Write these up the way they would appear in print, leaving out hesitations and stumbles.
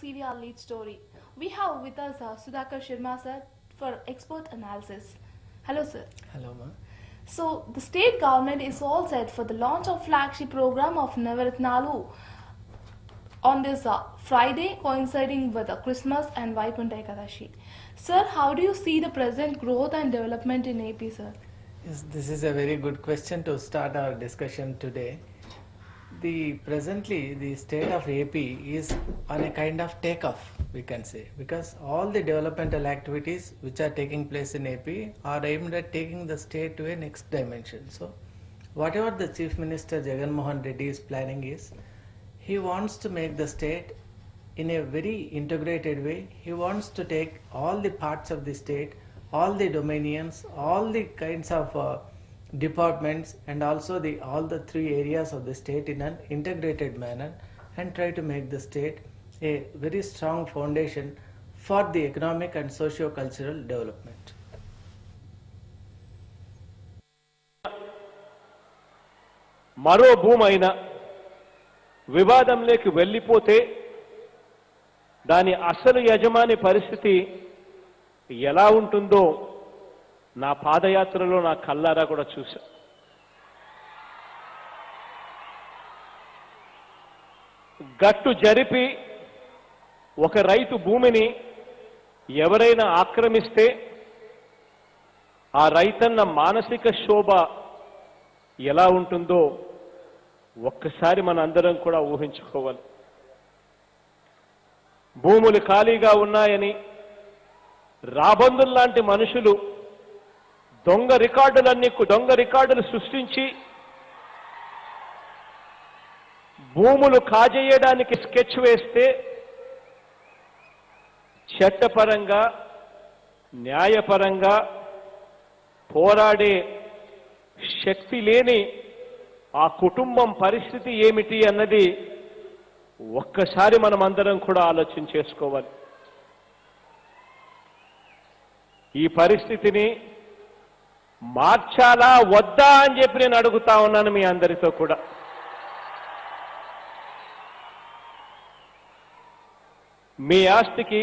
CV our lead story. We have with us Sudhakar Sharma sir for expert analysis. Hello sir. Hello ma. So the state government is all set for the launch of flagship program of Navaratnalu on this Friday coinciding with Christmas and Vaikunta Ekadashi. Sir, how do you see the present growth and development in AP sir? Yes, this is a very good question to start our discussion today. Presently the state of AP is on a kind of takeoff, we can say, because all the developmental activities which are taking place in AP are aimed at taking the state to a next dimension. So whatever the Chief Minister Jagan Mohan Reddy is planning is, he wants to make the state in a very integrated way. He wants to take all the parts of the state, all the dominions, all the kinds of departments, and also all the three areas of the state in an integrated manner, and try to make the state a very strong foundation for the economic and socio-cultural development. మరో భూమైనా వివాదంలోకి వెళ్ళిపోతే దాని అసలు యజమాని పరిస్థితి ఎలా ఉంటుందో నా పాదయాత్రలో నా కళ్ళారా కూడా చూశా. గట్టు జరిపి ఒక రైతు భూమిని ఎవరైనా ఆక్రమిస్తే ఆ రైతన్న మానసిక శోభ ఎలా ఉంటుందో ఒక్కసారి మనందరం కూడా ఊహించుకోవాలి. భూములు ఖాళీగా ఉన్నాయని రాబందుల్లాంటి మనుషులు దొంగ రికార్డులు సృష్టించి భూములు కాజేయడానికి స్కెచ్ వేస్తే చట్టపరంగా న్యాయపరంగా పోరాడే శక్తి లేని ఆ కుటుంబం పరిస్థితి ఏమిటి అన్నది ఒక్కసారి మనం అందరం కూడా ఆలోచన చేసుకోవాలి. ఈ పరిస్థితిని మార్చాలా వద్దా అని చెప్పి నేను అడుగుతా ఉన్నాను మీ అందరితో కూడా. మీ ఆస్తికి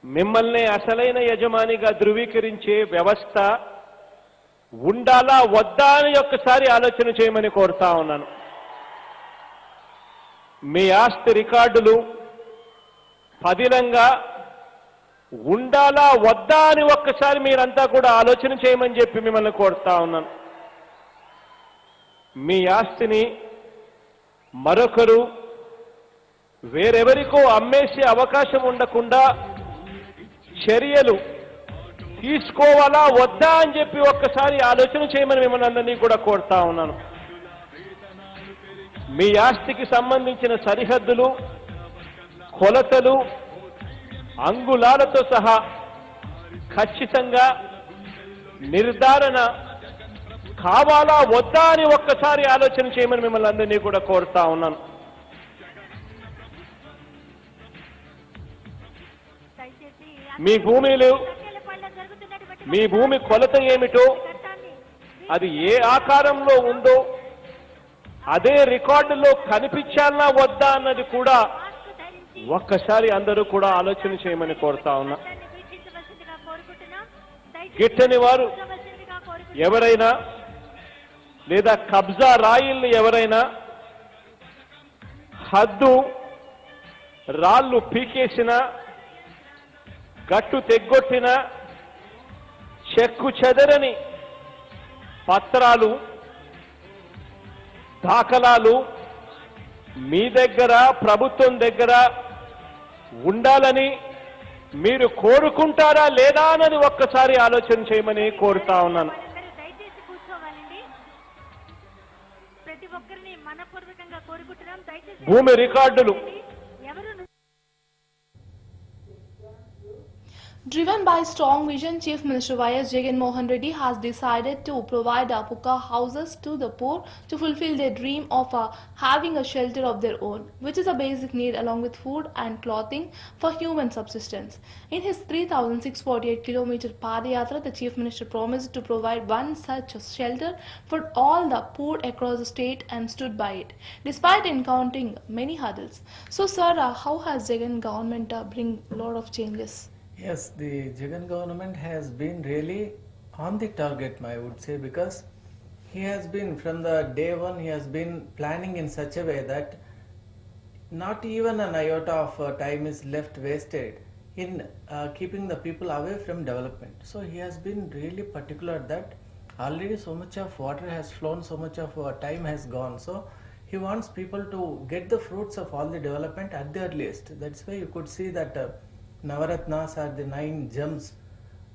మిమ్మల్ని అసలైన యజమానిగా ధృవీకరించే వ్యవస్థ ఉండాలా వద్దా అని ఒక్కసారి ఆలోచన చేయమని కోరుతా ఉన్నాను. మీ ఆస్తి రికార్డులు పదిలంగా ఉండాలా వద్దా అని ఒక్కసారి మీరంతా కూడా ఆలోచన చేయమని చెప్పి మిమ్మల్ని కోరుతా ఉన్నాను. మీ ఆస్తిని మరొకరు వేరెవరికో అమ్మేసే అవకాశం ఉండకుండా చర్యలు తీసుకోవాలా వద్దా అని చెప్పి ఒక్కసారి ఆలోచన చేయమని మిమ్మల్ని అందరినీ కూడా కోరుతా ఉన్నాను. మీ ఆస్తికి సంబంధించిన సరిహద్దులు, కొలతలు, అంగుళాలతో సహా ఖచ్చితంగా నిర్ధారణ కావాలా వద్దా అని ఒక్కసారి ఆలోచన చేయమని మిమ్మల్ని అందరినీ కూడా కోరుతా ఉన్నాను. మీ భూమి కొలత ఏమిటో, అది ఏ ఆకారంలో ఉందో అదే రికార్డులో కనిపించాలనా వద్దా అన్నది కూడా ఒక్కసారి అందరూ కూడా ఆలోచన చేయమని కోరుతా ఉన్నా. గిట్టని వారు ఎవరైనా లేదా కబ్జా రాయిల్ని ఎవరైనా హద్దు రాళ్ళు పీకేసిన, గట్టు తెగ్గొట్టిన, చెక్కు చెదరని పత్రాలు, దాఖలాలు మీ దగ్గర, ప్రభుత్వం దగ్గర ఉండాలని మీరు కోరుకుంటారా లేదా అన్నది ఒక్కసారి ఆలోచన చేయమని కోరుతా ఉన్నాను. భూమి రికార్డులు Driven by strong vision, Chief Minister Y.S. Jagan Mohan Reddy has decided to provide pucca houses to the poor to fulfill their dream of having a shelter of their own, which is a basic need along with food and clothing for human subsistence. In his 3,648-kilometer Padayatra, the Chief Minister promised to provide one such shelter for all the poor across the state and stood by it, despite encountering many hurdles. So, sir, how has Jagan government bring a lot of changes? Yes, the Jagan government has been really on the target, I would say, because he has been from the day one, he has been planning in such a way that not even an iota of time is left wasted in keeping the people away from development. So he has been really particular that already so much of water has flown, so much of time has gone. So he wants people to get the fruits of all the development at the earliest. That's why you could see that Navaratnas are the 9 gems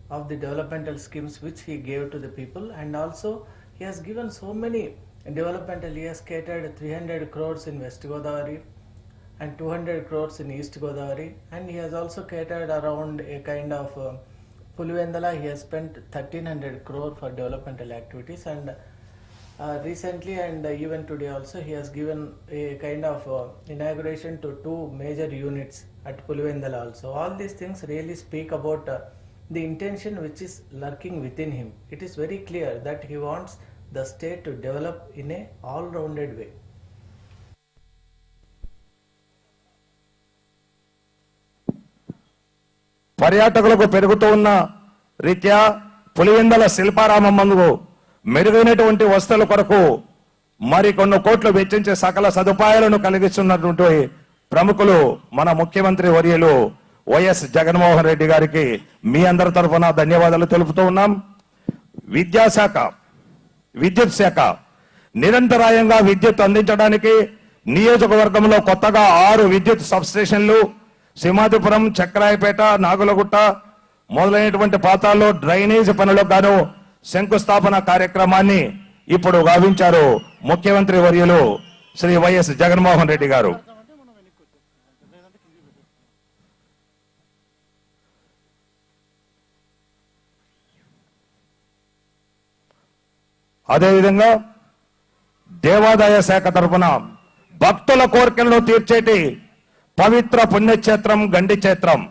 of the developmental schemes which he gave to the people, and also he has given so many developmental. He has catered 300 crores in West Godavari and 200 crores in East Godavari, and he has also catered around a kind of Pulivendala. He has spent 1300 crore for developmental activities, and recently and even today also he has given a kind of inauguration to 2 major units at Pulivendala also. All these things really speak about the intention which is lurking within him. It is very clear that he wants the state to develop in a all-rounded way. పర్యాటకులకు పెరుగుతూ ఉన్న రీత్యా పులివెందల శిల్పారామం మందు మెరుగైనటువంటి వసతుల కొరకు మరికొన్ని కోట్లు వెచ్చించే సకల సదుపాయాలను కలిగిస్తున్నటువంటి ప్రముఖులు మన ముఖ్యమంత్రి వర్యులు వైఎస్ జగన్మోహన్ రెడ్డి గారికి మీ అందరి తరఫున ధన్యవాదాలు తెలుపుతూ ఉన్నాం. విద్యాశాఖ, విద్యుత్ శాఖ నిరంతరాయంగా విద్యుత్ అందించడానికి నియోజకవర్గంలో కొత్తగా 6 విద్యుత్ సబ్స్టేషన్లు, సింహాద్రిపురం, చక్రాయపేట, నాగులగుట్ట మొదలైనటువంటి ప్రాంతాల్లో డ్రైనేజ్ పనులకు గాను శంకుస్థాపన కార్యక్రమాన్ని ఇప్పుడు గావించారు ముఖ్యమంత్రి వర్యులు శ్రీ వైఎస్ జగన్మోహన్ రెడ్డి గారు. అదేవిధంగా దేవాదాయ శాఖ తరఫున భక్తుల కోరికలను తీర్చేటి పవిత్ర పుణ్యక్షేత్రం గండి క్షేత్రం.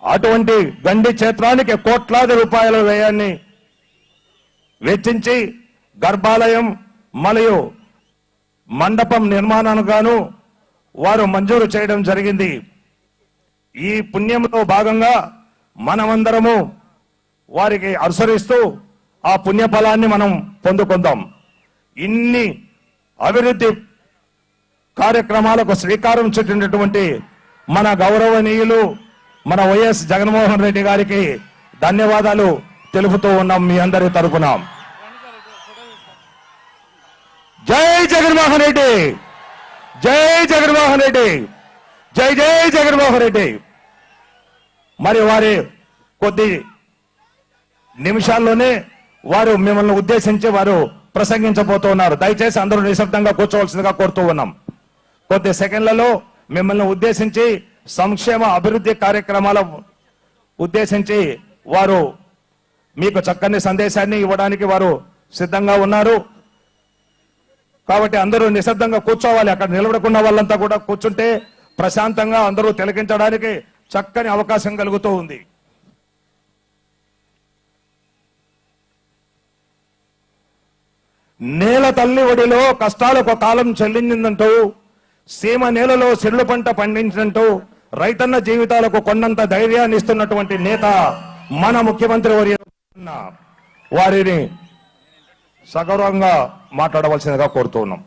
అటువంటి గండి క్షేత్రానికి కోట్లాది రూపాయల వ్యయాన్ని వెచ్చించి గర్భాలయం మరియు మండపం నిర్మాణానికి గాను వారు మంజూరు చేయడం జరిగింది. ఈ పుణ్యంలో భాగంగా మనమందరము వారికి అనుసరిస్తూ ఆ పుణ్య ఫలాన్ని మనం పొందుకుందాం. ఇన్ని అభివృద్ధి కార్యక్రమాలకు శ్రీకారం చుట్టినటువంటి మన గౌరవనీయులు మన వైఎస్ జగన్మోహన్ రెడ్డి గారికి ధన్యవాదాలు తెలుపుతూ ఉన్నాం మీ అందరి తరపున. జై జగన్మోహన్ రెడ్డి, జై జగన్మోహన్ రెడ్డి, జై జై జగన్మోహన్ రెడ్డి. మరి వారి కొద్ది నిమిషాల్లోనే వారు మిమ్మల్ని ఉద్దేశించి వారు ప్రసంగించబోతున్నారు. దయచేసి అందరూ నిశ్శబ్దంగా కూర్చోవలసిందిగా కోరుతూ ఉన్నాం. కొద్ది సెకండ్లలో మిమ్మల్ని ఉద్దేశించి సంక్షేమ అభివృద్ధి కార్యక్రమాల ఉద్దేశించి వారు మీకు చక్కని సందేశాన్ని ఇవ్వడానికి వారు సిద్ధంగా ఉన్నారు. కాబట్టి అందరూ నిశ్శబ్దంగా కూర్చోవాలి. అక్కడ నిలబడుకున్న వాళ్ళంతా కూడా కూర్చుంటే ప్రశాంతంగా అందరూ తిలకించడానికి చక్కని అవకాశం కలుగుతూ ఉంది. నేల తల్లి ఒడిలో కష్టాలకు కాలం చెల్లించిందంటూ, సీమ నేలలో సిర్లు పంట పండించినట్టు రైతన్న జీవితాలకు కొన్నంత ధైర్యాన్ని ఇస్తున్నటువంటి నేత మన ముఖ్యమంత్రి వారిని సగౌరవంగా మాట్లాడవలసిందిగా కోరుతూ ఉన్నాం.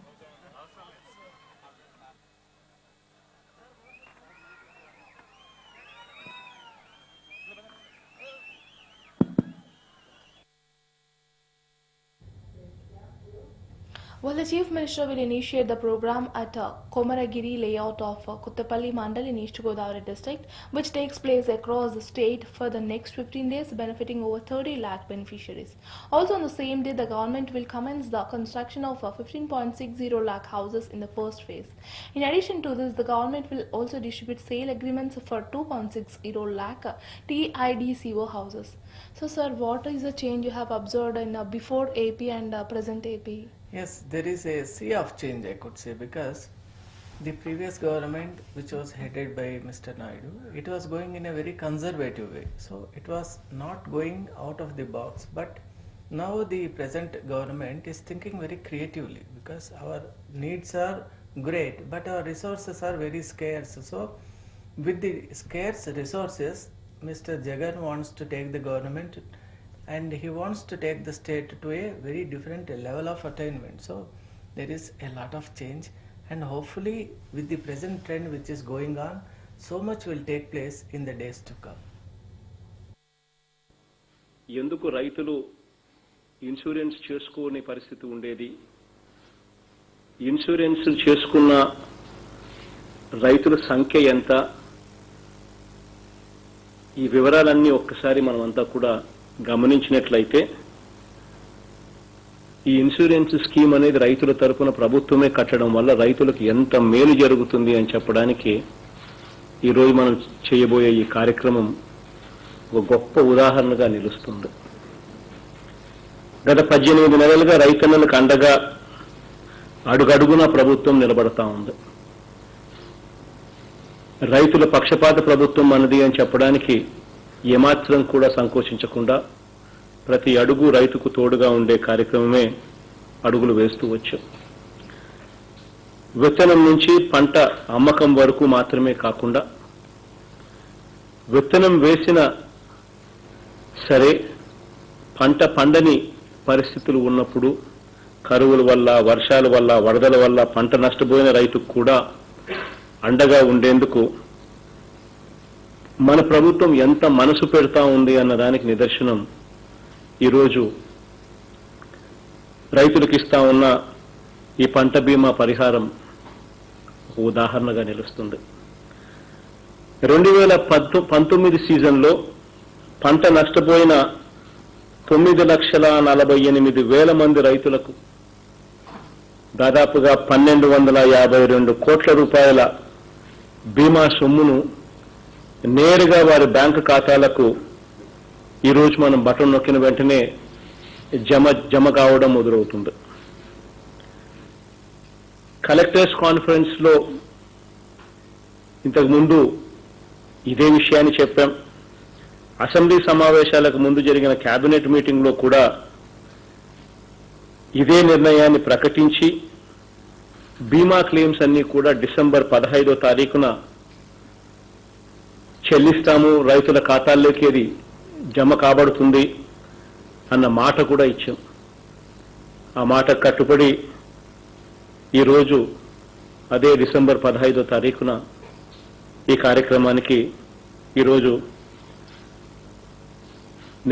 Well, the Chief Minister will initiate the program at Komaragiri layout of Kuttapalli Mandal in East Godavari district, which takes place across the state for the next 15 days, benefiting over 30 lakh beneficiaries. Also on the same day, the government will commence the construction of 15.60 lakh houses in the first phase. In addition to this, the government will also distribute sale agreements for 2.60 lakh TIDCO houses. So, sir, what is the change you have observed in before AP and present AP? Yes, there is a sea of change, I could say, because the previous government, which was headed by Mr. Naidu, it was going in a very conservative way. So it was not going out of the box. But now the present government is thinking very creatively, because our needs are great, but our resources are very scarce. So with the scarce resources, Mr. Jagan wants to take the government and he wants to take the state to a very different level of attainment. So there is a lot of change, and hopefully with the present trend which is going on, so much will take place in the days to come. ఎందుకు రైతులు insurance చేసుకోని పరిస్థితి ఉండేది, insurance చేసుకున్న రైతుల సంఖ్య ఎంత, ఈ వివరాలన్నీ ఒక్కసారి మనమంతా కూడా గమనించినట్లయితే ఈ ఇన్సూరెన్స్ స్కీమ్ అనేది రైతుల తరపున ప్రభుత్వమే కట్టడం వల్ల రైతులకు ఎంత మేలు జరుగుతుంది అని చెప్పడానికి ఈరోజు మనం చేయబోయే ఈ కార్యక్రమం ఒక గొప్ప ఉదాహరణగా నిలుస్తుంది. గత 18 నెలలుగా రైతన్నలకు అండగా అడుగడుగునా ప్రభుత్వం నిలబడతా ఉంది. రైతుల పక్షపాత ప్రభుత్వం మనది అని చెప్పడానికి ఏమాత్రం కూడా సంకోచించకుండా ప్రతి అడుగు రైతుకు తోడుగా ఉండే కార్యక్రమమే అడుగులు వేస్తూ వచ్చాం. విత్తనం నుంచి పంట అమ్మకం వరకు మాత్రమే కాకుండా విత్తనం వేసిన సరే పంట పండని పరిస్థితులు ఉన్నప్పుడు కరువుల వల్ల, వర్షాల వల్ల, వరదల వల్ల పంట నష్టపోయిన రైతుకు కూడా అండగా ఉండేందుకు మన ప్రభుత్వం ఎంత మనసు పెడతా ఉంది అన్న దానికి నిదర్శనం ఈరోజు రైతులకు ఇస్తా ఉన్న ఈ పంట బీమా పరిహారం ఒక ఉదాహరణగా నిలుస్తుంది. 2019 సీజన్లో పంట నష్టపోయిన 9,48,000 మంది రైతులకు దాదాపుగా 1,252 కోట్ల రూపాయల బీమా సొమ్మును నేరుగా వారి బ్యాంకు ఖాతాలకు ఈరోజు మనం బటన్ నొక్కిన వెంటనే జమ కావడం మొదలవుతుంది. కలెక్టర్స్ కాన్ఫరెన్స్ లో ఇంతకు ముందు ఇదే విషయాన్ని చెప్పాం. అసెంబ్లీ సమావేశాలకు ముందు జరిగిన కేబినెట్ మీటింగ్ లో కూడా ఇదే నిర్ణయాన్ని ప్రకటించి బీమా క్లెయిమ్స్ అన్ని కూడా డిసెంబర్ 15వ తారీఖున చెల్లిస్తాము, రైతుల ఖాతాల్లోకి అది జమ కాబడుతుంది అన్న మాట కూడా ఇచ్చాం. ఆ మాట కట్టుబడి ఈరోజు అదే డిసెంబర్ 15వ తారీఖున ఈ కార్యక్రమానికి ఈరోజు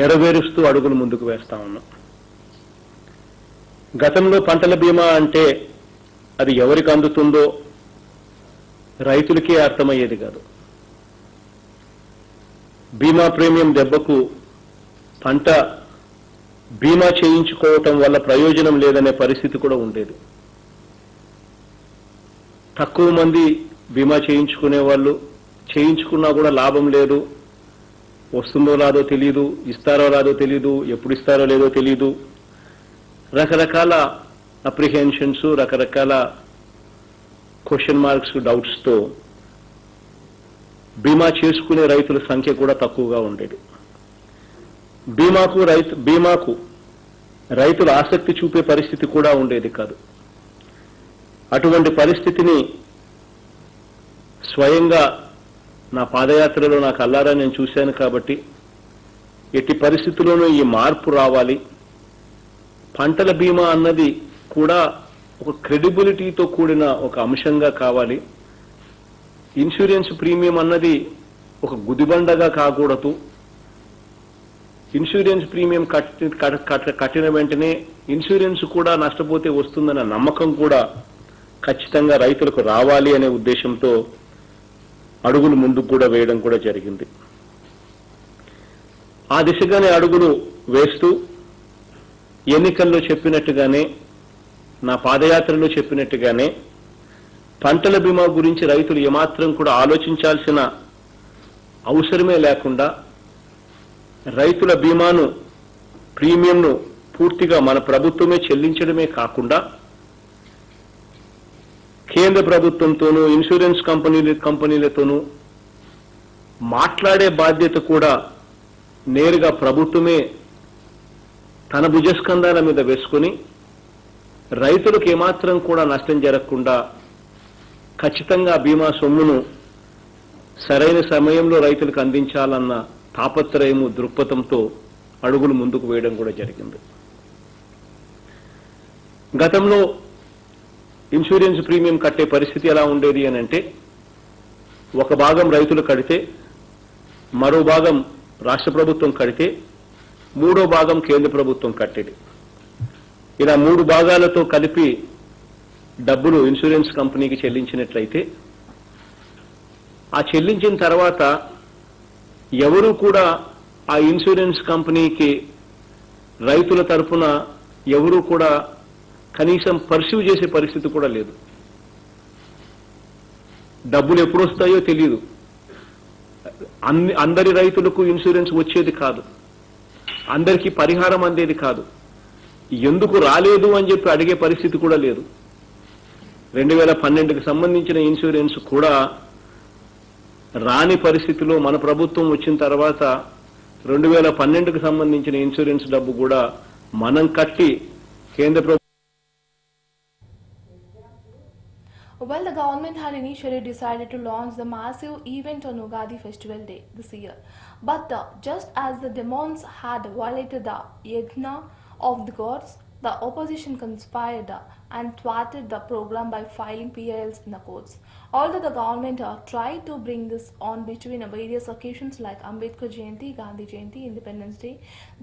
నెరవేరుస్తూ అడుగులు ముందుకు వేస్తా ఉన్నాం. గతంలో పంటల బీమా అంటే అది ఎవరికి అందుతుందో రైతులకే అర్థమయ్యేది కాదు. బీమా ప్రీమియం దెబ్బకు పంట బీమా చేయించుకోవటం వల్ల ప్రయోజనం లేదనే పరిస్థితి కూడా ఉండేది. తక్కువ మంది బీమా చేయించుకునే వాళ్ళు, చేయించుకున్నా కూడా లాభం లేదు, వస్తుందో రాదో తెలియదు, ఇస్తారో రాదో తెలియదు, ఎప్పుడు ఇస్తారో లేదో తెలియదు, రకరకాల అప్రిహెన్షన్స్, రకరకాల క్వశ్చన్ మార్క్స్, డౌట్స్తో బీమా చేసుకునే రైతుల సంఖ్య కూడా తక్కువగా ఉండేది. బీమాకు రైతులు ఆసక్తి చూపే పరిస్థితి కూడా ఉండేది కాదు. అటువంటి పరిస్థితిని స్వయంగా నా పాదయాత్రలో నా కళ్ళారా నేను చూశాను. కాబట్టి ఎట్టి పరిస్థితుల్లోనూ ఈ మార్పు రావాలి. పంటల బీమా అన్నది కూడా ఒక క్రెడిబిలిటీతో కూడిన ఒక అంశంగా కావాలి. ఇన్సూరెన్స్ ప్రీమియం అన్నది ఒక గుదిబండగా కాకూడదు. ఇన్సూరెన్స్ ప్రీమియం కట్టిన వెంటనే ఇన్సూరెన్స్ కూడా నష్టపోతే వస్తుందన్న నమ్మకం కూడా ఖచ్చితంగా రైతులకు రావాలి అనే ఉద్దేశంతో అడుగులు ముందుకు కూడా వేయడం కూడా జరిగింది. ఆ దిశగానే అడుగులు వేస్తూ ఎన్నికల్లో చెప్పినట్టుగానే, నా పాదయాత్రలో చెప్పినట్టుగానే పంటల బీమా గురించి రైతులు ఏమాత్రం కూడా ఆలోచించాల్సిన అవసరమే లేకుండా రైతుల బీమాను ప్రీమియంను పూర్తిగా మన ప్రభుత్వమే చెల్లించడమే కాకుండా కేంద్ర ప్రభుత్వంతోనూ ఇన్సూరెన్స్ కంపెనీలతోనూ మాట్లాడే బాధ్యత కూడా నేరుగా ప్రభుత్వమే తన భుజస్కంధాల మీద వేసుకుని రైతులకు ఏమాత్రం కూడా నష్టం జరగకుండా ఖచ్చితంగా బీమా సొమ్మును సరైన సమయంలో రైతులకు అందించాలన్న తాపత్రయము దృక్పథంతో అడుగులు ముందుకు వేయడం కూడా జరిగింది. గతంలో ఇన్సూరెన్స్ ప్రీమియం కట్టే పరిస్థితి ఎలా ఉండేది అని అంటే, ఒక భాగం రైతులు కడితే, మరో భాగం రాష్ట్ర ప్రభుత్వం కడితే, మూడో భాగం కేంద్ర ప్రభుత్వం కట్టేది. ఇలా 3 భాగాలతో కలిపి డబ్బులు ఇన్సూరెన్స్ కంపెనీకి చెల్లించినట్లయితే, ఆ చెల్లించిన తర్వాత ఎవరూ కూడా ఆ ఇన్సూరెన్స్ కంపెనీకి రైతుల తరఫున ఎవరూ కూడా కనీసం పర్సీవ్ చేసే పరిస్థితి కూడా లేదు. డబ్బులు ఎప్పుడు వస్తాయో తెలియదు. అందరి రైతులకు ఇన్సూరెన్స్ వచ్చేది కాదు, అందరికీ పరిహారం అందేది కాదు. ఎందుకు రాలేదు అని చెప్పి అడిగే పరిస్థితి కూడా లేదు. 2012కి సంబంధించిన ఇన్సూరెన్స్ కూడా రాని పరిస్థితిలో మన ప్రభుత్వం వచ్చిన తర్వాత 2012కి సంబంధించిన ఇన్సూరెన్స్ డబ్బు కూడా మనం కట్టి కేంద్ర ప్రభుత్వం. Well, the government had initially decided to launch the massive event on Ugadi Festival Day this year. But just as the demons had violated the yajna of the gods, the opposition conspired and thwarted the program by filing PILs in the courts. Although the government tried to bring this on between various occasions like Ambedkar Jayanti, Gandhi Jayanti, Independence Day,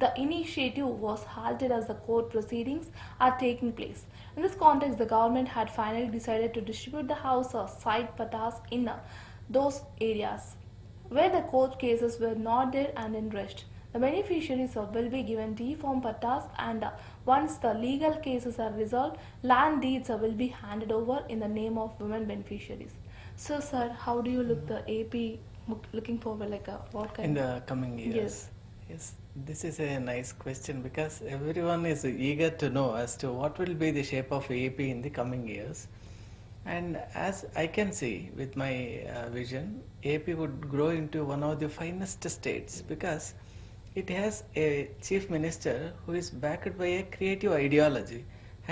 the initiative was halted as the court proceedings are taking place. In this context, the government had finally decided to distribute the house side patas in those areas where the court cases were not there and in rest. The beneficiaries will be given D-form pattas, and once the legal cases are resolved, land deeds will be handed over in the name of women beneficiaries. So, sir, how do you look the AP looking forward, like what kind In the coming years? Yes, this is a nice question because everyone is eager to know as to what will be the shape of AP in the coming years. And as I can see with my vision, AP would grow into one of the finest states because it has a chief minister who is backed by a creative ideology,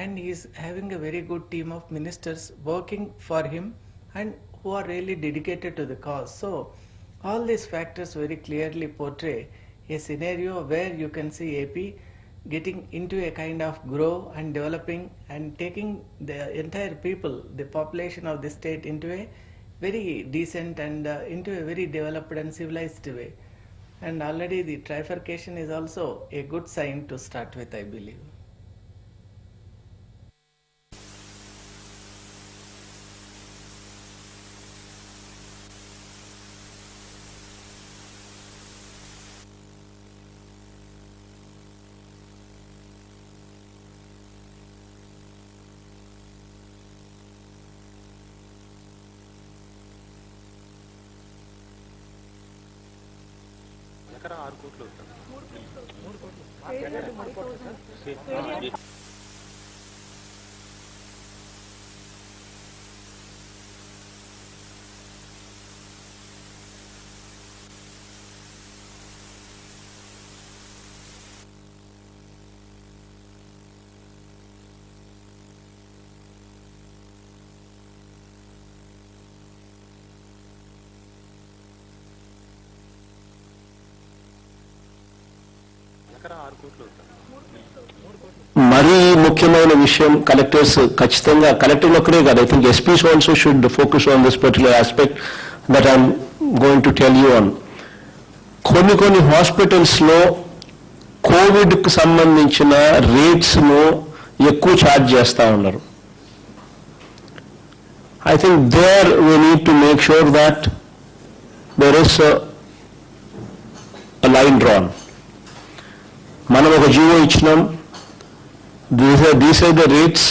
and he is having a very good team of ministers working for him and who are really dedicated to the cause. So all these factors very clearly portray a scenario where you can see AP getting into a kind of grow and developing and taking the entire people, the population of the state, into a very decent and into a very developed and civilized way. And already the trifurcation is also a good sign to start with, I believe. మరీ ముఖ్యమైన విషయం, collectors ఖచ్చితంగా, కలెక్టర్లు ఒక్కడే కాదు, I think SPs also should focus on this particular aspect that I'm going to tell you on. కొన్ని హాస్పిటల్స్లో కోవిడ్కు సంబంధించిన రేట్స్ను ఎక్కువ ఛార్జ్ చేస్తూ ఉన్నారు. I think there we need to make sure that there is a line drawn. మనం ఒక జీవో ఇచ్చినాం, these are the rates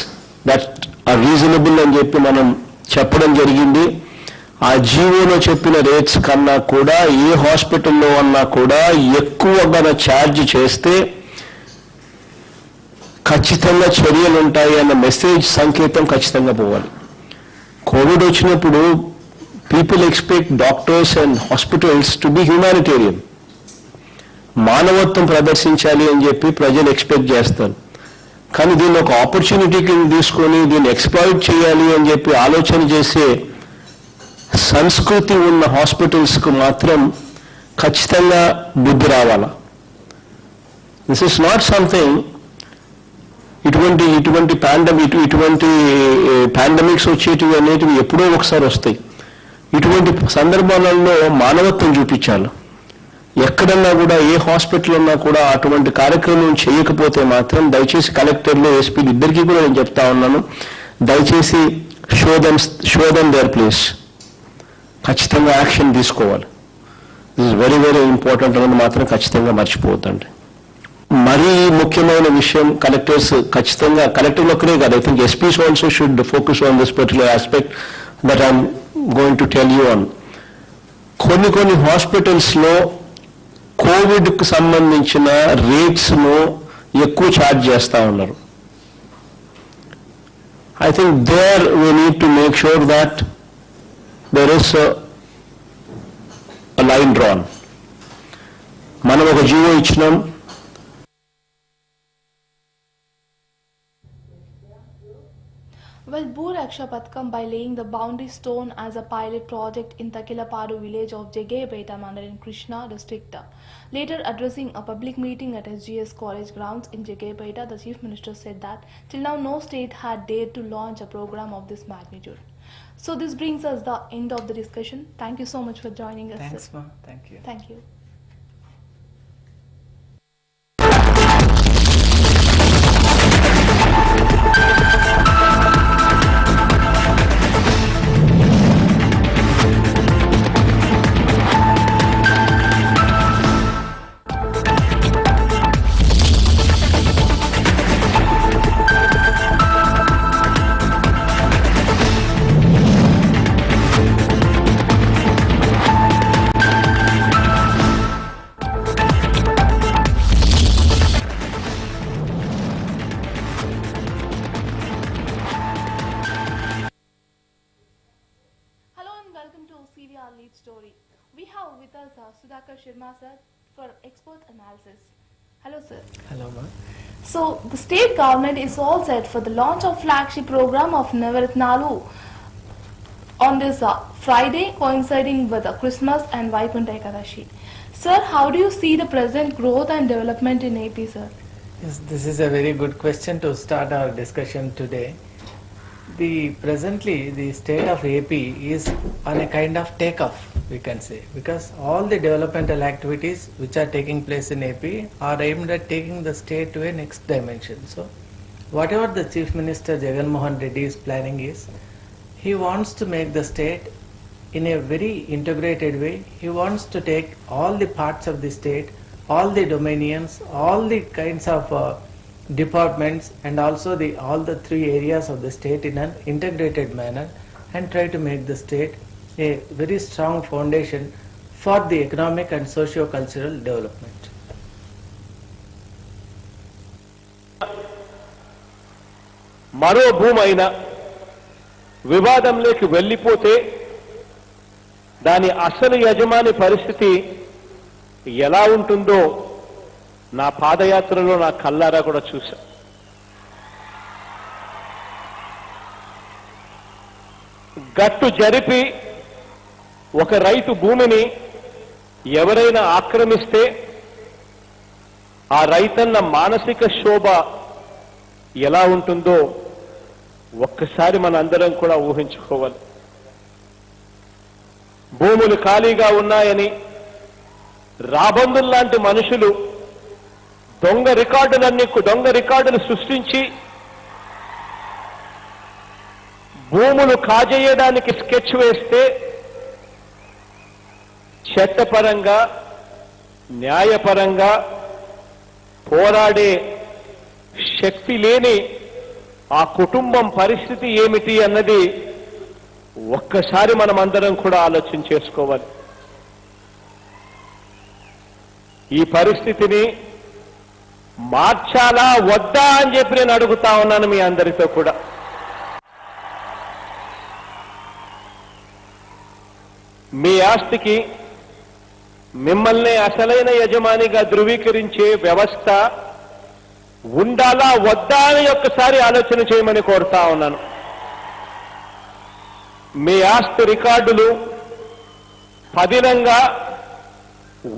that are reasonable అని చెప్పి మనం చెప్పడం జరిగింది. ఆ జీవోలో చెప్పిన రేట్స్ కన్నా కూడా ఏ హాస్పిటల్లో అన్నా కూడా ఎక్కువగా ఛార్జ్ చేస్తే ఖచ్చితంగా చర్యలు ఉంటాయి అన్న మెసేజ్ సంకేతం ఖచ్చితంగా పోవాలి. కోవిడ్ వచ్చినప్పుడు people expect doctors and hospitals to be humanitarian, మానవత్వం ప్రదర్శించాలి అని చెప్పి ప్రజలు ఎక్స్పెక్ట్ చేస్తారు. కానీ దీన్ని ఒక ఆపర్చునిటీ కింద తీసుకొని దీన్ని ఎక్స్ప్లాయిట్ చేయాలి అని చెప్పి ఆలోచన చేసే సంస్కృతి ఉన్న హాస్పిటల్స్కు మాత్రం ఖచ్చితంగా బుద్ధి రావాలా. దిస్ ఇస్ నాట్ సంథింగ్, ఇటువంటి పాండమిక్స్ వచ్చేటివి అనేటివి ఎప్పుడో ఒకసారి వస్తాయి. ఇటువంటి సందర్భాలలో మానవత్వం చూపించాలి. ఎక్కడన్నా కూడా ఏ హాస్పిటల్ ఉన్నా కూడా అటువంటి కార్యక్రమం చేయకపోతే మాత్రం దయచేసి కలెక్టర్లు, ఎస్పీలు ఇద్దరికీ కూడా నేను చెప్తా ఉన్నాను, దయచేసి షో దెమ్ దేర్ ప్లేస్, ఖచ్చితంగా యాక్షన్ తీసుకోవాలి. This is very very important అనేది మాత్రం ఖచ్చితంగా మర్చిపోవద్దండి. మరీ ముఖ్యమైన విషయం, కలెక్టర్స్ ఖచ్చితంగా, కలెక్టర్లు ఒక్కరే కాదు, I think SPs also should focus on this particular aspect that I'm going to tell you on. కొన్ని హాస్పిటల్స్లో కోవిడ్కు సంబంధించిన రేట్స్ను ఎక్కువ ఛార్జ్ చేస్తూ ఉన్నారు. I think there we need to make sure that there is a line drawn. మనం ఒక జీవో ఇచ్చినాం, Well, Bhu Raksha Pathakam by laying the boundary stone as a pilot project in Takilapadu village of Jegayapeta Mandal in Krishna district. Later addressing a public meeting at SGS College grounds in Jegayapeta, the Chief Minister said that till now no state had dared to launch a program of this magnitude. So this brings us the end of the discussion. Thank you so much for joining us. Thanks, sir. ma. Thank you. Thank you. Lead story. We have with us Sudhakar Sharma sir for expert analysis. Hello sir. Hello, ma. So the state government is all set for the launch of flagship program of Navaratnalu on this Friday, coinciding with Christmas and Vaikunta Ekadashi. Sir, how do you see the present growth and development in AP, sir? Yes, this is a very good question to start our discussion today. Presently the state of AP is on a kind of takeoff, we can say, because all the developmental activities which are taking place in AP are aimed at taking the state to a next dimension. So whatever the Chief Minister Jagan Mohan Reddy is planning is, he wants to make the state in a very integrated way. He wants to take all the parts of the state, all the dominions, all the kinds of departments, and also all the three areas of the state in an integrated manner, and try to make the state a very strong foundation for the economic and socio-cultural development. మరో భూమి అయినా వివాదంలోకి వెళ్ళిపోతే దాని అసలు యజమాని పరిస్థితి ఎలా ఉంటుందో నా పాదయాత్రలో నా కళ్ళారా కూడా చూశా. గట్టు జరిపి ఒక రైతు భూమిని ఎవరైనా ఆక్రమిస్తే ఆ రైతన్న మానసిక శోభ ఎలా ఉంటుందో ఒక్కసారి మనందరం కూడా ఊహించుకోవాలి. భూములు ఖాళీగా ఉన్నాయని రాబందుల్లాంటి మనుషులు దొంగ రికార్డులు సృష్టించి భూములు కాజేయడానికి స్కెచ్ వేస్తే చట్టపరంగా న్యాయపరంగా పోరాడే శక్తి లేని ఆ కుటుంబం పరిస్థితి ఏమిటి అన్నది ఒక్కసారి మనమందరం కూడా ఆలోచన చేసుకోవాలి. ఈ పరిస్థితిని మార్చాలా వద్దా అని చెప్పి నేను అడుగుతా ఉన్నాను మీ అందరితో కూడా. మీ ఆస్తికి మిమ్మల్ని అసలైన యజమానిగా ధృవీకరించే వ్యవస్థ ఉండాలా వద్దా అని ఒక్కసారి ఆలోచన చేయమని కోరుతా ఉన్నాను. మీ ఆస్తి రికార్డులు పదిలంగా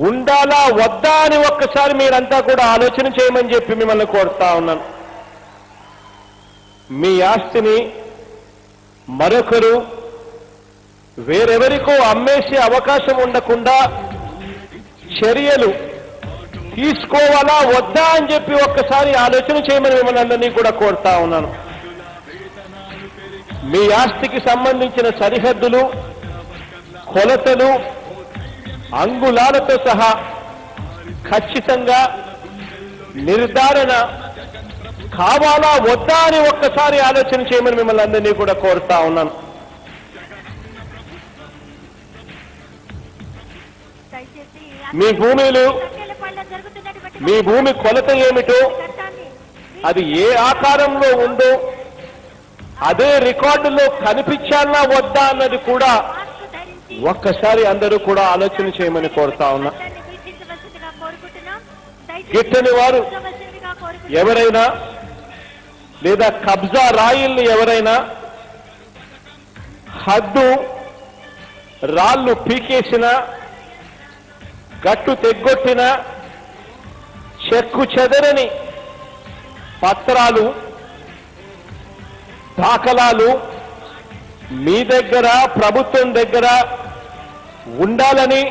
ఉండాలా వద్దా అని ఒక్కసారి మీరంతా కూడా ఆలోచన చేయమని చెప్పి మిమ్మల్ని కోరుతా ఉన్నాను. మీ ఆస్తిని మరొకరు వేరెవరికో అమ్మేసే అవకాశం ఉండకుండా చర్యలు తీసుకోవాలా వద్దా అని చెప్పి ఒక్కసారి ఆలోచన చేయమని మిమ్మల్ని అందరినీ కూడా కోరుతా ఉన్నాను. మీ ఆస్తికి సంబంధించిన సరిహద్దులు, కొలతలు, అంగుళాలతో సహా ఖచ్చితంగా నిర్ధారణ కావాలా వద్దా అని ఒక్కసారి ఆలోచన చేయమని మిమ్మల్ని అందరినీ కూడా కోరుతా ఉన్నాను. మీ భూమి కొలత ఏమిటో, అది ఏ ఆకారంలో ఉందో అదే రికార్డులో కనిపించాలా వద్దా అన్నది కూడా ఒక్కసారి అందరూ కూడా ఆలోచన చేయమని కోరుతా ఉన్నా. గిట్టని వారు ఎవరైనా లేదా కబ్జా రాయిల్ని ఎవరైనా హద్దు రాళ్ళు పీకేసినా, గట్టు తెగ్గొట్టిన, చెక్కు చెదరని పత్రాలు, దాఖలాలు మీ దగ్గర, ప్రభుత్వం దగ్గర ఉండాలని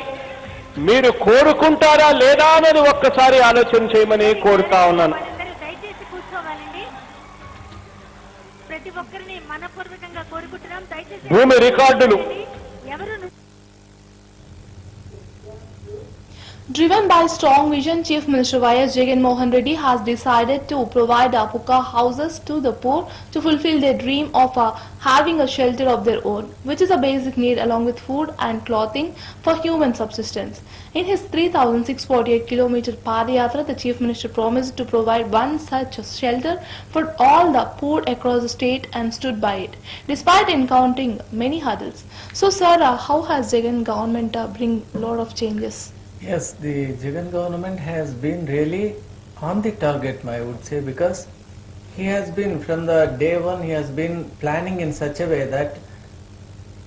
మీరు కోరుకుంటారా లేదా అన్నది ఒక్కసారి ఆలోచన చేయమని కోరుతా ఉన్నాను. దయచేసి కూర్చోవాలండి. ప్రతి ఒక్కరిని మనపూర్వకంగా కోరుకుంటున్నాం. దయచేసి భూమి రికార్డులు ఎవరు Driven by strong vision, Chief Minister Y.S. Jagan Mohan Reddy has decided to provide pucca houses to the poor to fulfill their dream of having a shelter of their own, which is a basic need along with food and clothing for human subsistence. In his 3,648-kilometer Padayatra, the Chief Minister promised to provide one such shelter for all the poor across the state and stood by it, despite encountering many hurdles. So, sir, how has Jagan government bring lot of changes? Yes, the Jagan government has been really on the target, I would say, because he has been, from the day one, he has been planning in such a way that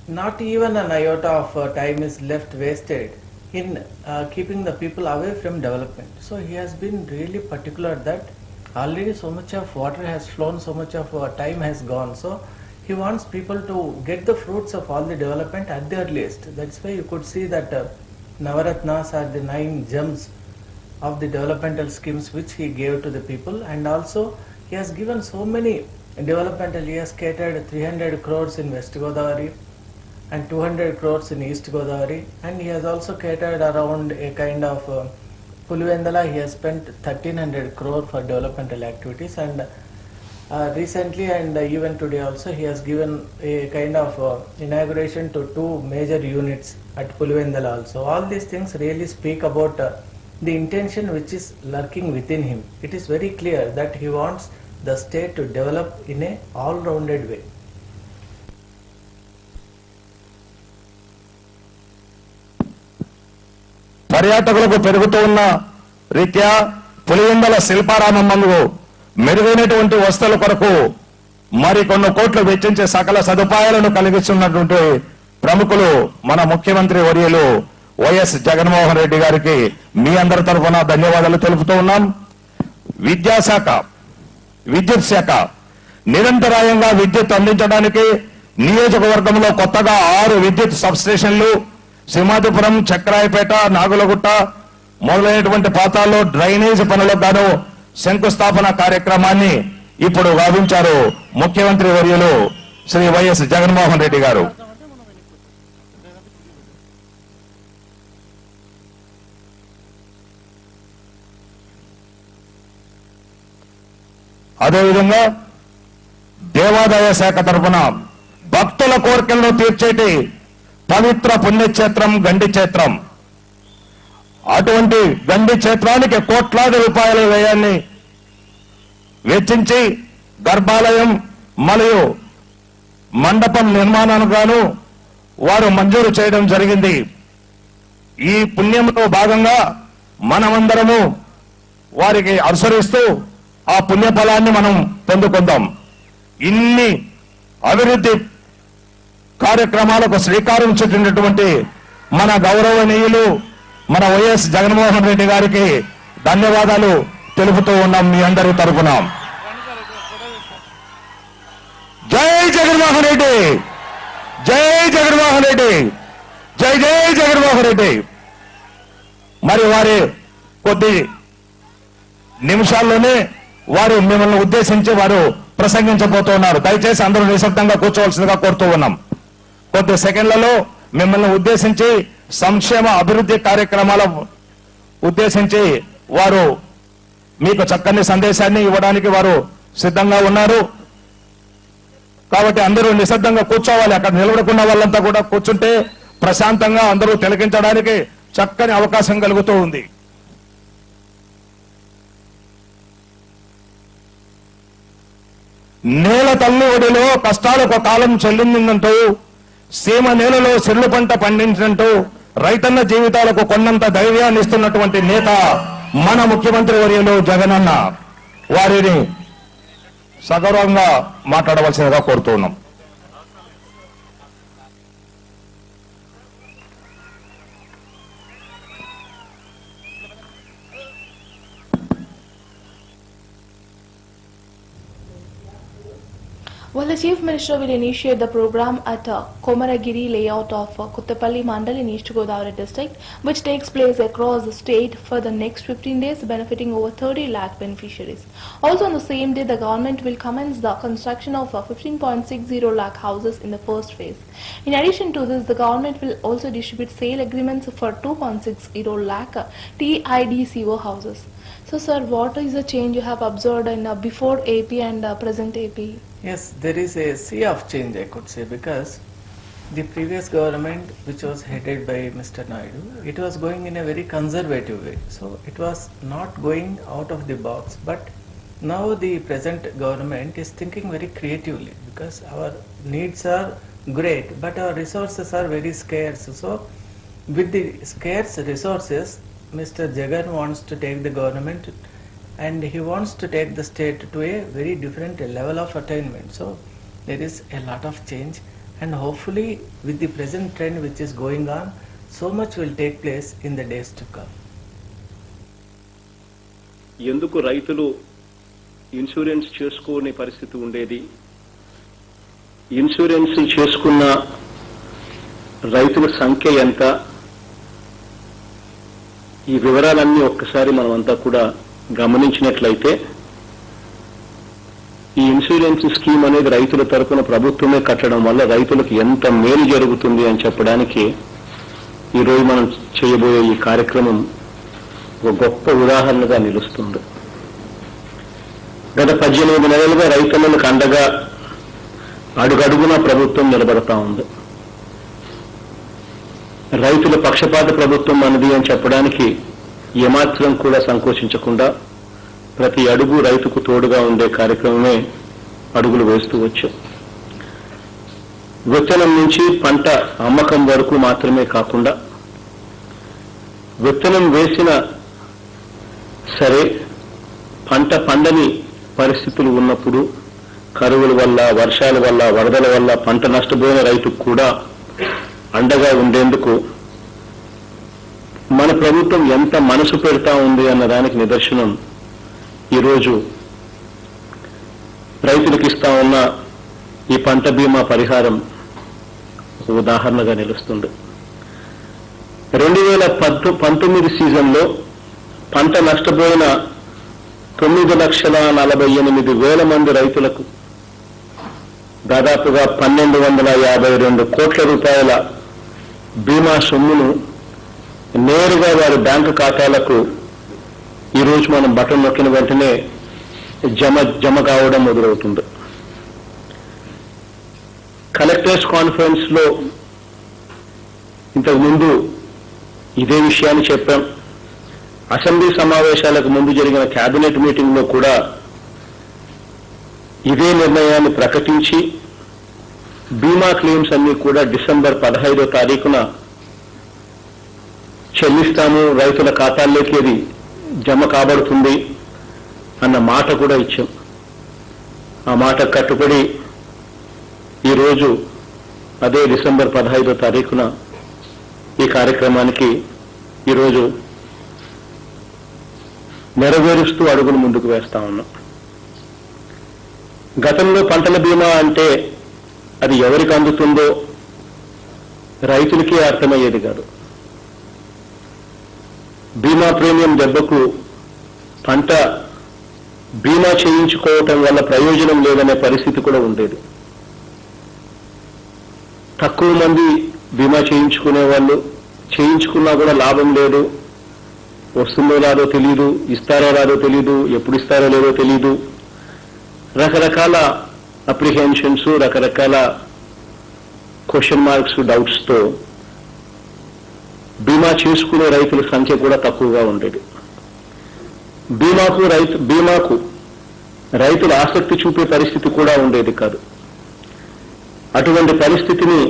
not even an iota of time is left wasted in keeping the people away from development. So he has been really particular that already so much of water has flown, so much of time has gone. So he wants people to get the fruits of all the development at the earliest. That's why you could see that Navaratnas are the 9 gems of the developmental schemes which he gave to the people, and also he has given so many developmental. He has catered 300 crores in West Godavari and 200 crores in East Godavari, and he has also catered around a kind of Pulivendala. He has spent 1300 crore for developmental activities, and recently and even today also he has given a kind of inauguration to 2 major units at Pulivendala also. All these things really speak about the intention which is lurking within him. It is very clear that he wants the state to develop in a all-rounded way. పర్యాటకులకు పెరుగుతూ ఉన్న రీత్యా పులివెందుల శిల్పారామం నందు మెరుగైనటువంటి వస్తువుల కొరకు మరి కొన్ని కోట్లు వెచ్చించే సకల సదుపాయాలను కలిగిస్తున్నటువంటి ప్రముఖులు మన ముఖ్యమంత్రి వర్యులు వైఎస్ జగన్మోహన్ రెడ్డి గారికి మీ అందరి తరఫున ధన్యవాదాలు తెలుపుతూ ఉన్నాం. విద్యాశాఖ, విద్యుత్ శాఖ నిరంతరాయంగా విద్యుత్ అందించడానికి నియోజకవర్గంలో కొత్తగా 6 విద్యుత్ సబ్ స్టేషన్లు సింహాద్రిపురం, చక్రాయపేట, నాగులగుట్ట, మొదలైనటువంటి ప్రాంతాల్లో డ్రైనేజ్ పనులకు గాను శంకుస్థాపన కార్యక్రమాన్ని ఇప్పుడు గావించారు ముఖ్యమంత్రి వర్యులు శ్రీ వైఎస్ జగన్మోహన్ రెడ్డి గారు. అదేవిధంగా దేవాదాయ శాఖ తరఫున భక్తుల కోరికలను తీర్చేటి పవిత్ర పుణ్యక్షేత్రం గండి క్షేత్రం. అటువంటి గండి క్షేత్రానికి కోట్లాది రూపాయల వ్యయాన్ని వెచ్చించి గర్భాలయం మరియు మండపం నిర్మాణానికి గాను వారు మంజూరు చేయడం జరిగింది. ఈ పుణ్యంలో భాగంగా మనమందరము వారికి అనుసరిస్తూ ఆ పుణ్యఫలాన్ని మనం పొందుకుందాం. ఇన్ని అభివృద్ధి కార్యక్రమాలకు శ్రీకారం చుట్టినటువంటి మన గౌరవనీయులు మన వైఎస్ జగన్మోహన్ రెడ్డి గారికి ధన్యవాదాలు తెలుపుతూ ఉన్నాం మీ అందరి తరఫున. జై జగన్మోహన్ రెడ్డి, జై జగన్మోహన్ రెడ్డి, జై జై జగన్మోహన్ రెడ్డి. మరి వారి కొద్ది నిమిషాల్లోనే వారు మిమ్మల్ని ఉద్దేశించి వారు ప్రసంగించబోతున్నారు. దయచేసి అందరూ నిశ్శబ్దంగా కూర్చోవలసిందిగా కోరుతూ ఉన్నాం. కొద్ది సెకండ్లలో మిమ్మల్ని ఉద్దేశించి సంక్షేమ అభివృద్ధి కార్యక్రమాల ఉద్దేశించి వారు మీకు చక్కని సందేశాన్ని ఇవ్వడానికి వారు సిద్ధంగా ఉన్నారు. కాబట్టి అందరూ నిశ్శబ్దంగా కూర్చోవాలి. అక్కడ నిలబడుకున్న వాళ్ళంతా కూడా కూర్చుంటే ప్రశాంతంగా అందరూ తిలకించడానికి చక్కని అవకాశం కలుగుతూ ఉంది. నేల తల్లి ఒడిలో కష్టాలకు కాలం చెల్లిందంటూ సీమ నేలలో సిర్లు పంట పండించినట్టు రైతన్న జీవితాలకు కొన్నంత ధైర్యాన్ని ఇస్తున్నటువంటి నేత మన ముఖ్యమంత్రి వర్యులు జగనన్న. వారిని సగౌరవంగా మాట్లాడవలసిందిగా కోరుతూ ఉన్నాం. Well, the Chief Minister will initiate the program at Komaragiri layout of Kuttapalli Mandal in East Godavari district, which takes place across the state for the next 15 days, benefiting over 30 lakh beneficiaries. Also on the same day, the government will commence the construction of 15.60 lakh houses in the first phase. In addition to this, the government will also distribute sale agreements for 2.60 lakh TIDCO houses. So, sir, what is the change you have observed in before AP and present AP? Yes, there is a sea of change, I could say, because the previous government, which was headed by Mr. Naidu, it was going in a very conservative way. So it was not going out of the box. But now the present government is thinking very creatively, because our needs are great, but our resources are very scarce. So with the scarce resources, Mr. Jagan wants to take the government and he wants to take the state to a very different level of attainment. So there is a lot of change, and hopefully with the present trend which is going on, so much will take place in the days to come. ఎందుకు రైతులు insurance చేసుకోని పరిస్థితి ఉండేది, insurance చేసుకున్న రైతుల సంఖ్య ఎంత, ఈ వివరాలన్నీ ఒక్కసారి మనమంతా కూడా గమనించినట్లయితే ఈ ఇన్సూరెన్స్ స్కీమ్ అనేది రైతుల తరఫున ప్రభుత్వమే కట్టడం వల్ల రైతులకు ఎంత మేలు జరుగుతుంది అని చెప్పడానికి ఈరోజు మనం చేయబోయే ఈ కార్యక్రమం ఒక గొప్ప ఉదాహరణగా నిలుస్తుంది. గత 18 నెలలుగా రైతులకు అండగా అడుగడుగునా ప్రభుత్వం నిలబడతా ఉంది. రైతుల పక్షపాత ప్రభుత్వం మనది అని చెప్పడానికి ఏమాత్రం కూడా సంకోచించకుండా ప్రతి అడుగు రైతుకు తోడుగా ఉండే కార్యక్రమమే అడుగులు వేస్తూ వచ్చాం. విత్తనం నుంచి పంట అమ్మకం వరకు మాత్రమే కాకుండా విత్తనం వేసిన సరే పంట పండని పరిస్థితులు ఉన్నప్పుడు కరువుల వల్ల, వర్షాల వల్ల, వరదల వల్ల పంట నష్టపోయిన రైతుకు కూడా అండగా ఉండేందుకు మన ప్రభుత్వం ఎంత మనసు పెడతా ఉంది అన్నదానికి నిదర్శనం ఈరోజు రైతులకు ఇస్తా ఉన్న ఈ పంట బీమా పరిహారం ఒక ఉదాహరణగా నిలుస్తుంది. 2019 సీజన్లో పంట నష్టపోయిన 9,48,000 మంది రైతులకు దాదాపుగా 1,252 కోట్ల రూపాయల బీమా సొమ్మును నేరుగా వారి బ్యాంకు ఖాతాలకు ఈరోజు మనం బటన్ నొక్కిన వెంటనే జమ కావడం మొదలవుతుంది. కలెక్టర్స్ కాన్ఫరెన్స్ లో ఇంతకుముందు ఇదే విషయాన్ని చెప్పాం. అసెంబ్లీ సమావేశాలకు ముందు జరిగిన కేబినెట్ మీటింగ్ లో కూడా ఇదే నిర్ణయాన్ని ప్రకటించి బీమా క్లెయిమ్స్ అన్ని కూడా డిసెంబర్ 15వ తారీఖున చెల్లిస్తాము, రైతుల ఖాతాల్లోకి అది జమ కాబడుతుంది అన్న మాట కూడా ఇచ్చాం. ఆ మాట కట్టుబడి ఈరోజు అదే డిసెంబర్ 15వ తారీఖున ఈ కార్యక్రమానికి ఈరోజు నెరవేరుస్తూ అడుగులు ముందుకు వేస్తా ఉన్నాం. గతంలో పంటల బీమా అంటే అది ఎవరికి అందుతుందో రైతులకే అర్థమయ్యేది కాదు. బీమా ప్రీమియం దెబ్బకు పంట బీమా చేయించుకోవటం వల్ల ప్రయోజనం లేదనే పరిస్థితి కూడా ఉండేది. తక్కువ మంది బీమా చేయించుకునే వాళ్ళు, చేయించుకున్నా కూడా లాభం లేదు, వస్తుందో రాదో తెలియదు, ఇస్తారో రాదో తెలియదు, ఎప్పుడు ఇస్తారో లేదో తెలియదు, రకరకాల అప్రిహెన్షన్స్, రకరకాల క్వశ్చన్ మార్క్స్, డౌట్స్తో బీమా చేసుకునే రైతుల సంఖ్య కూడా తక్కువగా ఉండేది. బీమాకు రైతులు ఆసక్తి చూపే పరిస్థితి కూడా ఉండేది కాదు. అటువంటి పరిస్థితిని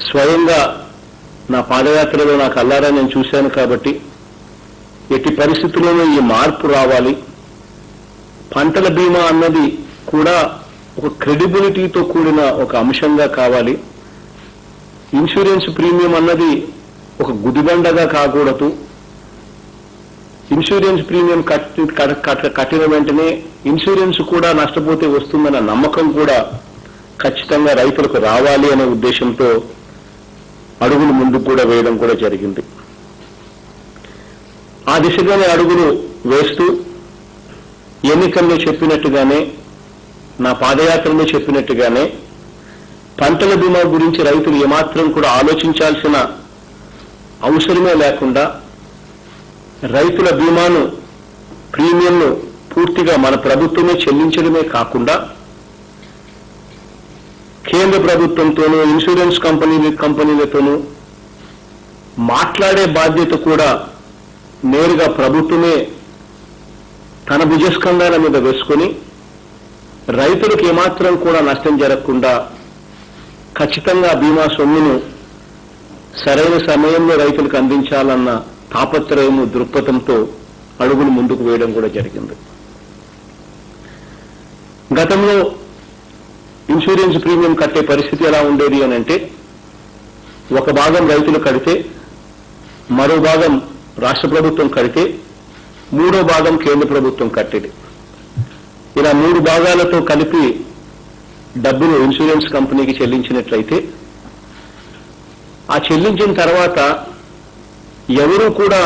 స్వయంగా నా పాదయాత్రలో నాకు అల్లారా నేను చూశాను కాబట్టి ఎట్టి పరిస్థితుల్లోనూ ఈ మార్పు రావాలి. పంటల బీమా అన్నది కూడా ఒక క్రెడిబిలిటీతో కూడిన ఒక అంశంగా కావాలి. ఇన్సూరెన్స్ ప్రీమియం అన్నది ఒక గుదిబండగా కాకూడదు. ఇన్సూరెన్స్ ప్రీమియం కట్టిన వెంటనే ఇన్సూరెన్స్ కూడా నష్టపోతే వస్తుందన్న నమ్మకం కూడా ఖచ్చితంగా రైతులకు రావాలి అనే ఉద్దేశంతో అడుగులు ముందుకు కూడా వేయడం కూడా జరిగింది. ఆ దిశగానే అడుగులు వేస్తూ ఎన్నికల్లో చెప్పినట్టుగానే, నా పాదయాత్రలో చెప్పినట్టుగానే పంటల బీమా గురించి రైతులు ఏమాత్రం కూడా ఆలోచించాల్సిన అవసరమే లేకుండా రైతుల బీమాను ప్రీమియంను పూర్తిగా మన ప్రభుత్వమే చెల్లించడమే కాకుండా కేంద్ర ప్రభుత్వంతోనూ ఇన్సూరెన్స్ కంపెనీలతోనూ మాట్లాడే బాధ్యత కూడా నేరుగా ప్రభుత్వమే తన భుజస్కంధాల మీద వేసుకొని రైతులకు ఏమాత్రం కూడా నష్టం జరగకుండా ఖచ్చితంగా బీమా సొమ్మును సరైన సమయంలో రైతులకు అందించాలన్న తాపత్రయము, దృక్పథంతో అడుగులు ముందుకు వేయడం కూడా జరిగింది. గతంలో ఇన్సూరెన్స్ ప్రీమియం కట్టే పరిస్థితి ఎలా ఉండేది అని అంటే, ఒక భాగం రైతులు కడితే, మరో భాగం రాష్ట్ర ప్రభుత్వం కడితే, మూడో భాగం కేంద్ర ప్రభుత్వం కట్టేది. ఇలా 3 భాగాలతో కలిపి డబ్బులు ఇన్సూరెన్స్ కంపెనీకి చెల్లించినట్లయితే, ఆ చెల్లించిన తర్వాత ఎవరూ కూడా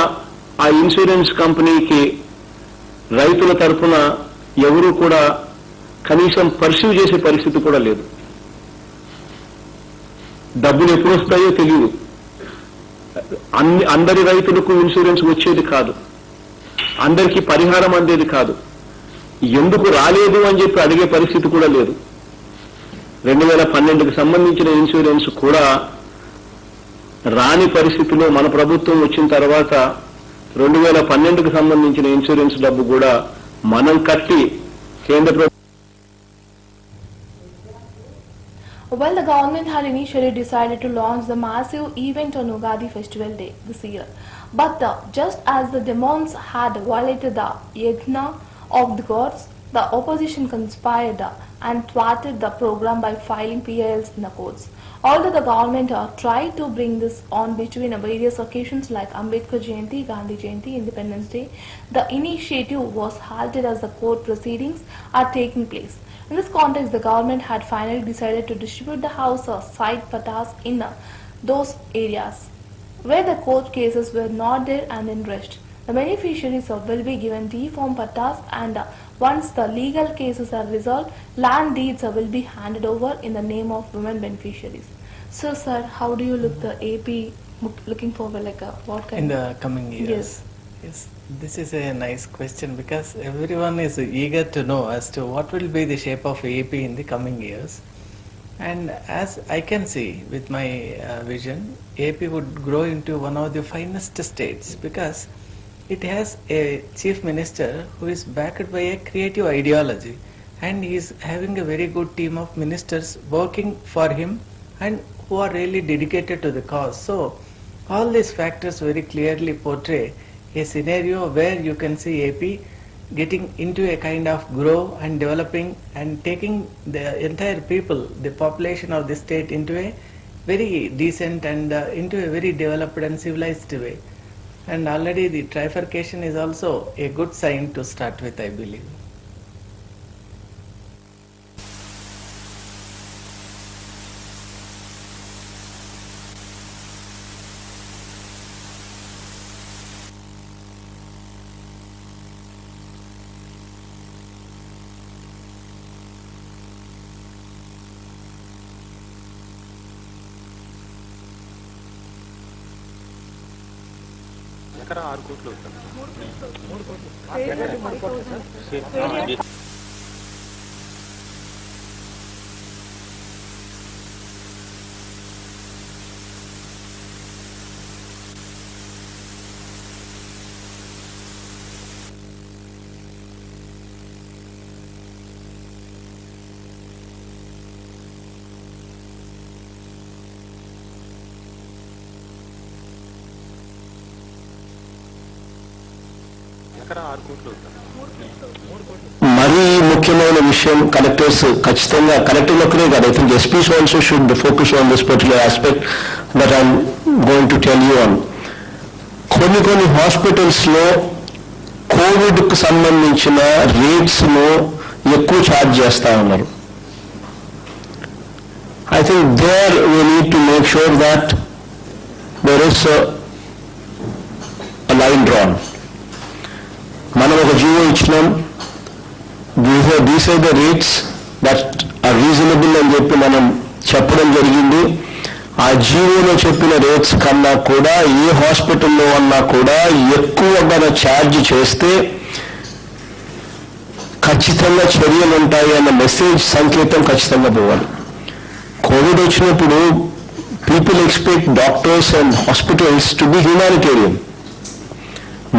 ఆ ఇన్సూరెన్స్ కంపెనీకి రైతుల తరఫున ఎవరూ కూడా కనీసం పర్సీవ్ చేసే పరిస్థితి కూడా లేదు. డబ్బులు ఎప్పుడు వస్తాయో తెలియదు. అందరి రైతులకు ఇన్సూరెన్స్ వచ్చేది కాదు, అందరికీ పరిహారం అందేది కాదు. ఎందుకు రాలేదు అని చెప్పి అడిగే పరిస్థితి కూడా లేదు. 2012కి సంబంధించిన ఇన్సూరెన్స్ కూడా రాని పరిస్థితిలో మన ప్రభుత్వం వచ్చిన తర్వాత 2012కి సంబంధించిన ఇన్సూరెన్స్ డబ్బు కూడా మనం కట్టి కేంద్ర ప్రభుత్వం. Well, the government had initially decided to launch the massive event on Ugadi Festival Day this year. But just as the demons had violated the yajna of the gods, the opposition conspired and thwarted the program by filing PILs in the courts. Although the government tried to bring this on between various occasions like Ambedkar Jayanti, Gandhi Jayanti, Independence Day, the initiative was halted as the court proceedings are taking place. In this context, the government had finally decided to distribute the house side patas in those areas where the court cases were not there and then rushed. The beneficiaries will be given D-form pattas, and once the legal cases are resolved, land deeds will be handed over in the name of women beneficiaries. So, sir, how do you look the AP looking forward, like what kind? In the coming years. Yes. Yes, this is a nice question because everyone is eager to know as to what will be the shape of AP in the coming years. And as I can see with my vision, AP would grow into one of the finest states because it has a chief minister who is backed by a creative ideology, and he is having a very good team of ministers working for him and who are really dedicated to the cause. So all these factors very clearly portray a scenario where you can see AP getting into a kind of grow and developing and taking the entire people, the population of the state, into a very decent and into a very developed and civilized way. And already the trifurcation is also a good sign to start with, I believe. మరీ ముఖ్యమైన విషయం collectors ఖచ్చితంగా కలెక్టర్లొక్కనే కాదు, I think SPs also should focus on this particular aspect that I'm going to tell you on. కొన్ని హాస్పిటల్స్లో కోవిడ్కు సంబంధించిన రేట్స్ను ఎక్కువ ఛార్జ్ చేస్తూ ఉన్నారు. I think there we need to make sure that there is line drawn. మనం ఒక జీవో ఇచ్చినాం, these are the rates that are reasonable అని చెప్పి మనం చెప్పడం జరిగింది. ఆ జీవోలో చెప్పిన రేట్స్ కన్నా కూడా ఏ హాస్పిటల్లో అన్నా కూడా ఎక్కువగా ఛార్జ్ చేస్తే ఖచ్చితంగా చర్యలు ఉంటాయి అన్న మెసేజ్ సంకేతం ఖచ్చితంగా పోవాలి. కోవిడ్ వచ్చినప్పుడు people expect doctors and hospitals to be humanitarian,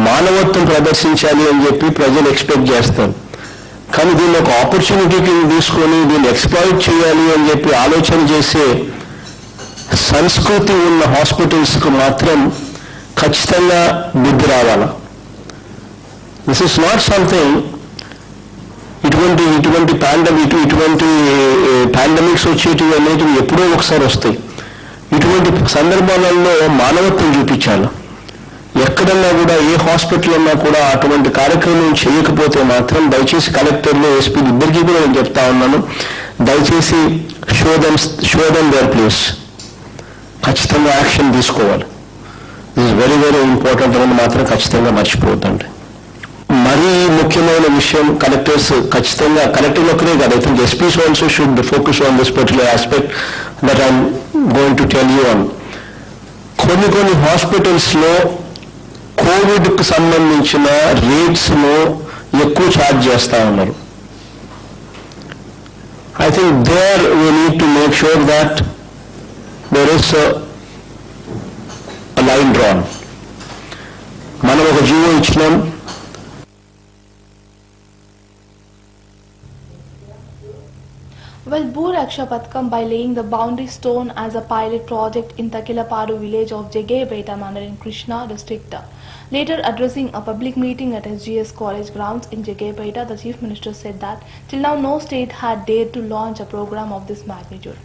మానవత్వం ప్రదర్శించాలి అని చెప్పి ప్రజలు ఎక్స్పెక్ట్ చేస్తారు. కానీ దీన్ని ఒక ఆపర్చునిటీకి తీసుకొని దీన్ని ఎక్స్ప్లాయిట్ చేయాలి అని చెప్పి ఆలోచన చేసే సంస్కృతి ఉన్న హాస్పిటల్స్కు మాత్రం ఖచ్చితంగా బుద్ధి రావాలి. దిస్ ఇస్ నాట్ సంథింగ్, ఇటువంటి పాండమిక్స్ వచ్చేటివి అనేటివి ఎప్పుడో ఒకసారి వస్తాయి. ఇటువంటి సందర్భాలలో మానవత్వం చూపించాలి. ఎక్కడన్నా కూడా ఏ హాస్పిటల్ అన్నా కూడా అటువంటి కార్యక్రమం చేయకపోతే మాత్రం దయచేసి కలెక్టర్లు, ఎస్పీలు ఇద్దరికీ కూడా నేను చెప్తా ఉన్నాను, దయచేసి షో దెమ్ దేర్ ప్లేస్, ఖచ్చితంగా యాక్షన్ తీసుకోవాలి. This is very very important అని మాత్రం ఖచ్చితంగా మర్చిపోవద్దండి. మరీ ముఖ్యమైన విషయం కలెక్టర్స్ ఖచ్చితంగా కలెక్టర్లొక్కనే కాదు, I think SPs also should focus on this particular aspect that I'm going to tell you on. కొన్ని హాస్పిటల్స్లో కోవిడ్కు సంబంధించిన రేట్స్ను ఎక్కువ ఛార్జ్ చేస్తూ ఉన్నారు. I think there we need to make sure that there is line drawn. మనం ఒక జీవో ఇచ్చినాం, Well, Boo Raksha Pathakam, by laying the boundary stone as a pilot project in Takilapadu village of Jagayapeta Mandal in Krishna district. Later addressing a public meeting at SGS College grounds in Jagayapeta, the Chief Minister said that till now no state had dared to launch a program of this magnitude.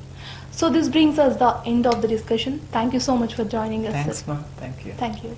So this brings us the end of the discussion. Thank you so much for joining us. Thanks, ma'am. Thank you. Thank you.